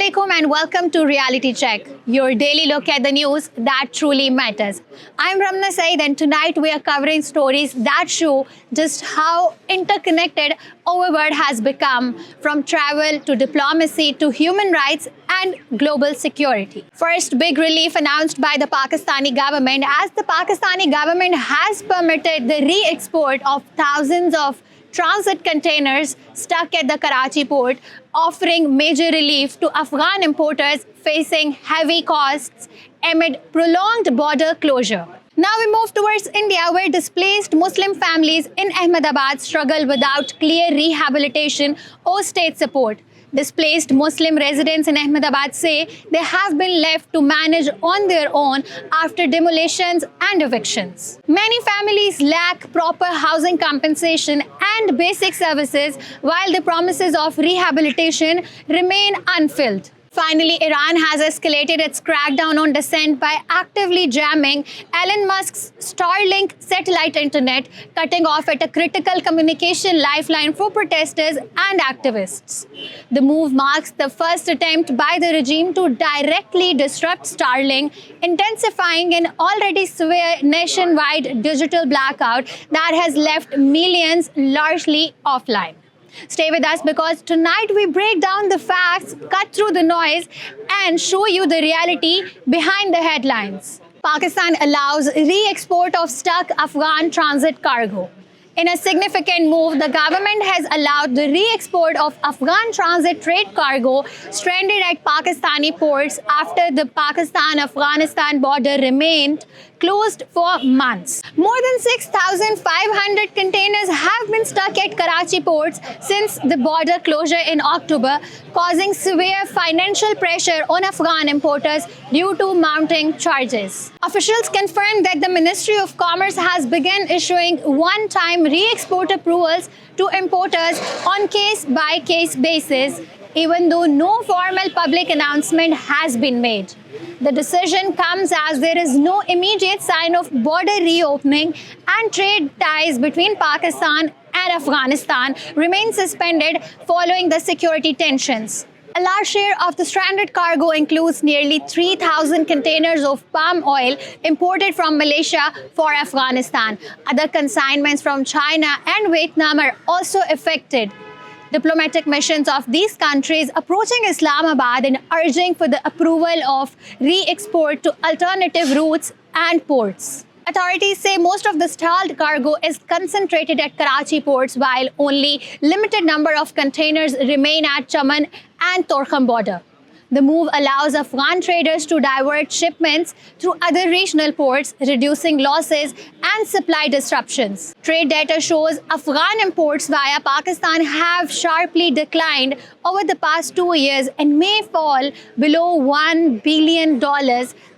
Assalamualaikum and welcome to Reality Check, your daily look at the news that truly matters. I'm Ramna Said and tonight we are covering stories that show just how interconnected our world has become, from travel to diplomacy to human rights and global security. First, big relief announced by the Pakistani government, as the Pakistani government has permitted the re-export of thousands of transit containers stuck at the Karachi port, offering major relief to Afghan importers facing heavy costs amid prolonged border closure. Now we move towards India, where displaced Muslim families in Ahmedabad struggle without clear rehabilitation or state support. Displaced Muslim residents in Ahmedabad say they have been left to manage on their own after demolitions and evictions. Many families lack proper housing compensation and basic services, while the promises of rehabilitation remain unfilled. Finally, Iran has escalated its crackdown on dissent by actively jamming Elon Musk's Starlink satellite internet, cutting off at a critical communication lifeline for protesters and activists. The move marks the first attempt by the regime to directly disrupt Starlink, intensifying an already severe nationwide digital blackout that has left millions largely offline. Stay with us, because tonight we break down the facts, cut through the noise, and show you the reality behind the headlines. Pakistan allows re-export of stuck Afghan transit cargo. In a significant move, the government has allowed the re-export of Afghan transit trade cargo stranded at Pakistani ports after the Pakistan-Afghanistan border remained closed for months. More than 6,500 containers have been stuck at Karachi ports since the border closure in October, causing severe financial pressure on Afghan importers due to mounting charges. Officials confirmed that the Ministry of Commerce has begun issuing one-time re-export approvals to importers on case-by-case basis, even though no formal public announcement has been made. The decision comes as there is no immediate sign of border reopening, and trade ties between Pakistan and Afghanistan remain suspended following the security tensions. A large share of the stranded cargo includes nearly 3,000 containers of palm oil imported from Malaysia for Afghanistan. Other consignments from China and Vietnam are also affected. Diplomatic missions of these countries approaching Islamabad and urging for the approval of re-export to alternative routes and ports. Authorities say most of the stalled cargo is concentrated at Karachi ports, while only limited number of containers remain at Chaman and Torkham border. The move allows Afghan traders to divert shipments through other regional ports, reducing losses and supply disruptions. Trade data shows Afghan imports via Pakistan have sharply declined over the past 2 years and may fall below $1 billion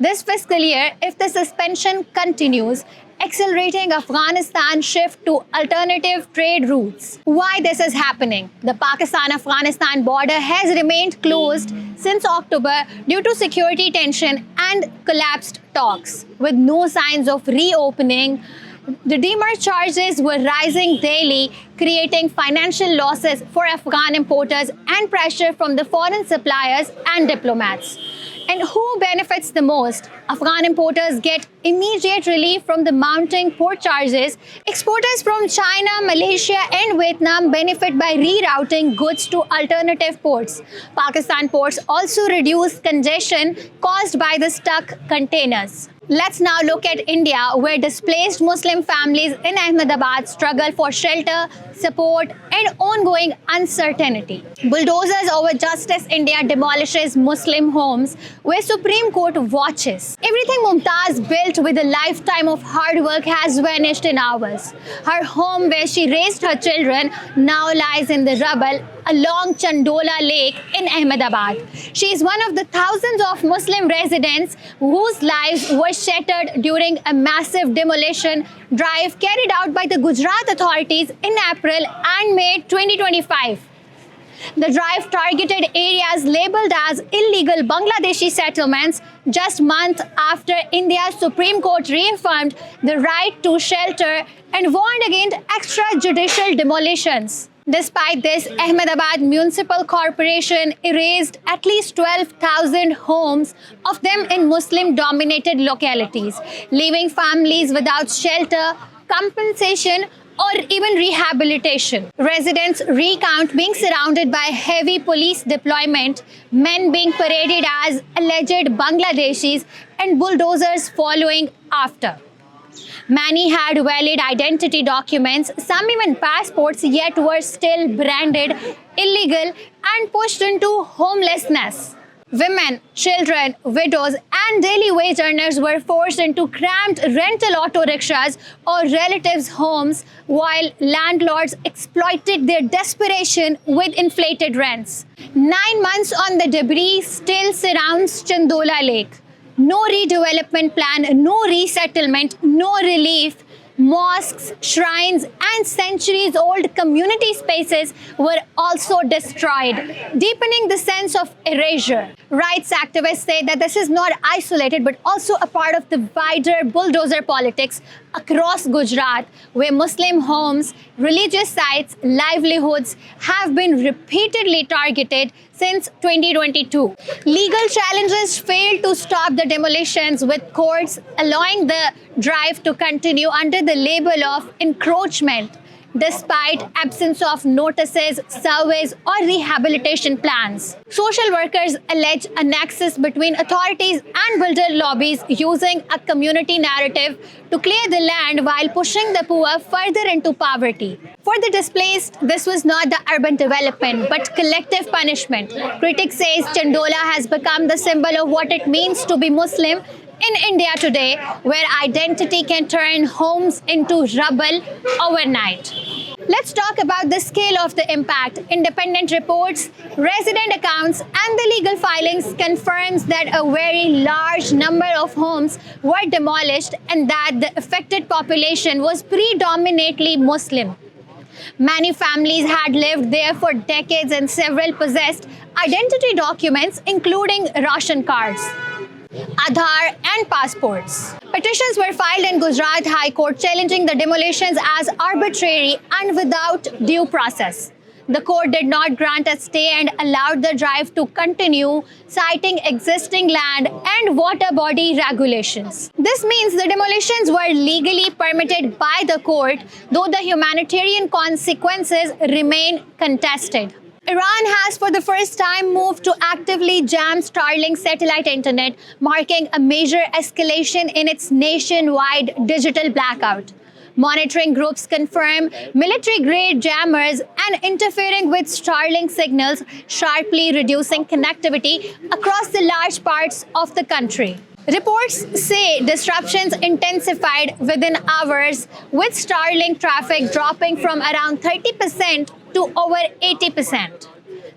this fiscal year if the suspension continues, accelerating Afghanistan's shift to alternative trade routes. Why this is happening? The Pakistan-Afghanistan border has remained closed since October due to security tension and collapsed talks. With no signs of reopening, the demurrage charges were rising daily, creating financial losses for Afghan importers and pressure from the foreign suppliers and diplomats. And who benefits the most? Afghan importers get immediate relief from the mounting port charges. Exporters from China, Malaysia and Vietnam benefit by rerouting goods to alternative ports. Pakistan ports also reduce congestion caused by the stuck containers. Let's now look at India, where displaced Muslim families in Ahmedabad struggle for shelter, support, and ongoing uncertainty. Bulldozers over Justice India demolishes Muslim homes, where Supreme Court watches. Everything Mumtaz built with a lifetime of hard work has vanished in hours. Her home, where she raised her children, now lies in the rubble along Chandola Lake in Ahmedabad. She is one of the thousands of Muslim residents whose lives were shattered during a massive demolition drive carried out by the Gujarat authorities in April and May 2025. The drive targeted areas labeled as illegal Bangladeshi settlements just months after India's Supreme Court reaffirmed the right to shelter and warned against extrajudicial demolitions. Despite this, Ahmedabad Municipal Corporation erased at least 12,000 homes, of them in Muslim-dominated localities, leaving families without shelter, compensation, or even rehabilitation. Residents recount being surrounded by heavy police deployment, men being paraded as alleged Bangladeshis, and bulldozers following after. Many had valid identity documents, some even passports, yet were still branded illegal and pushed into homelessness. Women, children, widows, and daily wage earners were forced into cramped rental auto rickshaws or relatives' homes, while landlords exploited their desperation with inflated rents. 9 months on, the debris still surrounds Chandola Lake. No redevelopment plan, no resettlement, no relief. Mosques, shrines, and centuries-old community spaces were also destroyed, deepening the sense of erasure. Rights activists say that this is not isolated but also a part of the wider bulldozer politics across Gujarat, where Muslim homes, religious sites, livelihoods have been repeatedly targeted since 2022. Legal challenges failed to stop the demolitions, with courts allowing the drive to continue under the label of encroachment, despite absence of notices, surveys, or rehabilitation plans. Social workers allege a nexus between authorities and builder lobbies, using a community narrative to clear the land while pushing the poor further into poverty. For the displaced, this was not the urban development but collective punishment. Critics say Chandola has become the symbol of what it means to be Muslim in India today, where identity can turn homes into rubble overnight. Let's talk about the scale of the impact. Independent reports, resident accounts, and the legal filings confirms that a very large number of homes were demolished and that the affected population was predominantly Muslim. Many families had lived there for decades and several possessed identity documents, including ration cards, Aadhaar, and passports. Petitions were filed in Gujarat High Court challenging the demolitions as arbitrary and without due process. The court did not grant a stay and allowed the drive to continue, citing existing land and water body regulations. This means the demolitions were legally permitted by the court, though the humanitarian consequences remain contested. Iran has for the first time moved to actively jam Starlink satellite internet, marking a major escalation in its nationwide digital blackout. Monitoring groups confirm military-grade jammers and interfering with Starlink signals, sharply reducing connectivity across the large parts of the country. Reports say disruptions intensified within hours, with Starlink traffic dropping from around 30% to over 80%.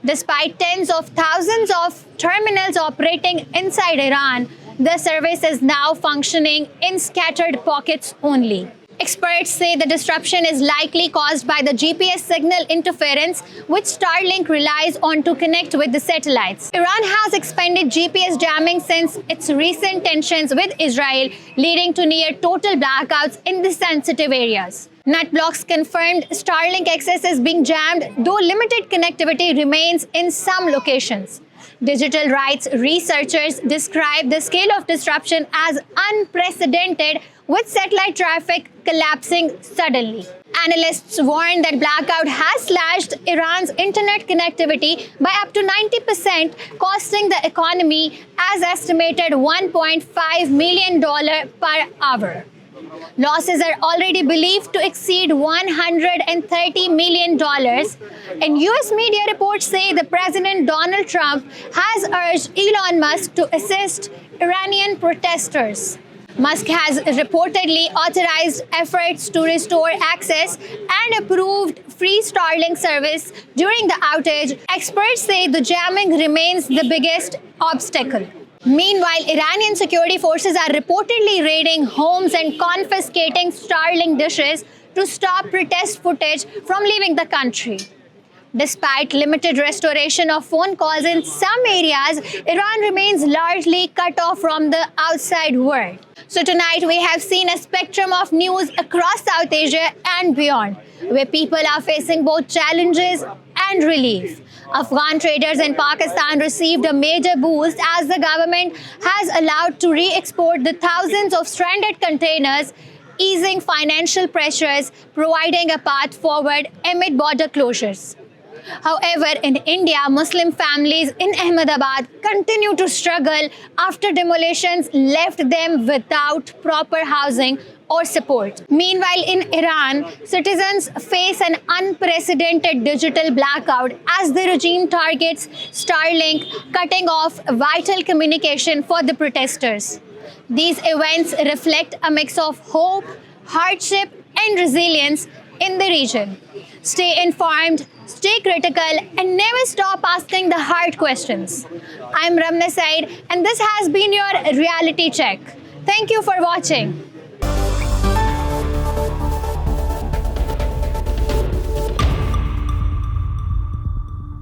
Despite tens of thousands of terminals operating inside Iran, the service is now functioning in scattered pockets only. Experts say the disruption is likely caused by the GPS signal interference, which Starlink relies on to connect with the satellites. Iran has expanded GPS jamming since its recent tensions with Israel, leading to near total blackouts in the sensitive areas. NetBlocks confirmed Starlink access is being jammed, though limited connectivity remains in some locations. Digital rights researchers describe the scale of disruption as unprecedented, with satellite traffic collapsing suddenly. Analysts warn that blackout has slashed Iran's internet connectivity by up to 90%, costing the economy as estimated $1.5 million per hour. Losses are already believed to exceed $130 million, and US media reports say the President Donald Trump has urged Elon Musk to assist Iranian protesters. Musk has reportedly authorized efforts to restore access and approved free Starlink service during the outage. Experts say the jamming remains the biggest obstacle. Meanwhile, Iranian security forces are reportedly raiding homes and confiscating Starlink dishes to stop protest footage from leaving the country. Despite limited restoration of phone calls in some areas, Iran remains largely cut off from the outside world. So tonight we have seen a spectrum of news across South Asia and beyond, where people are facing both challenges and relief. Afghan traders in Pakistan received a major boost as the government has allowed to re-export the thousands of stranded containers, easing financial pressures, providing a path forward amid border closures. However, in India, Muslim families in Ahmedabad continue to struggle after demolitions left them without proper housing or support. Meanwhile, in Iran, citizens face an unprecedented digital blackout as the regime targets Starlink, cutting off vital communication for the protesters. These events reflect a mix of hope, hardship, and resilience in the region. Stay informed, stay critical, and never stop asking the hard questions. I'm Ramna Said, and this has been your reality check. Thank you for watching.